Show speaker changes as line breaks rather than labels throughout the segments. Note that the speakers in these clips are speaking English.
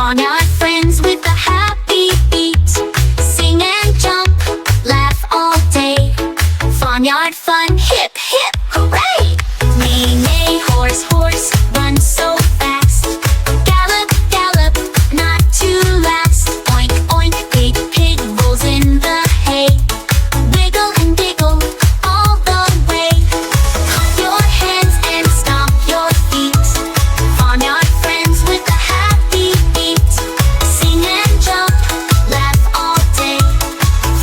Farmyard friends with a happy beat. Sing and jump, laugh all day. Farmyard fun, hip hip hooray! Neigh neigh horse horse, run so fast. Gallop gallop, not to last. Oink oink, pig pig rolls in the hay. Wiggle and giggle all the way. Clap your hands and stomp your feet. Farmyard friends with a happy beat. Sing and jump, laugh all day.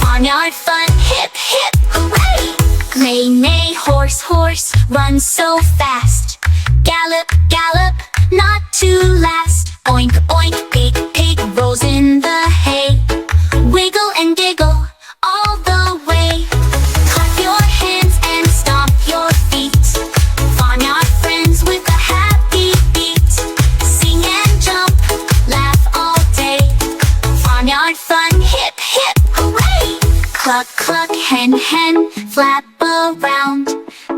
Farmyard fun, hip hip hooray! Neigh neigh horse horse, run so fast. Gallop gallop, not to last. Oink oink, pig pig rolls in the hay. Wiggle and giggle all the way. Clap your hands and stomp your feet. Farmyard friends with a happy beat. Sing and jump, laugh all day. Farmyard fun, hip hip hooray! Cluck cluck, hen hen, flap around.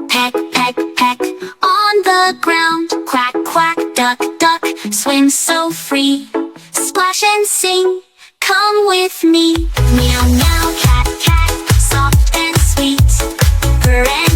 Peck peck peck on the ground. Quack quack, duck duck, swim so free. Splash and sing, come with me. Meow meow, cat cat, soft and sweet. Purr and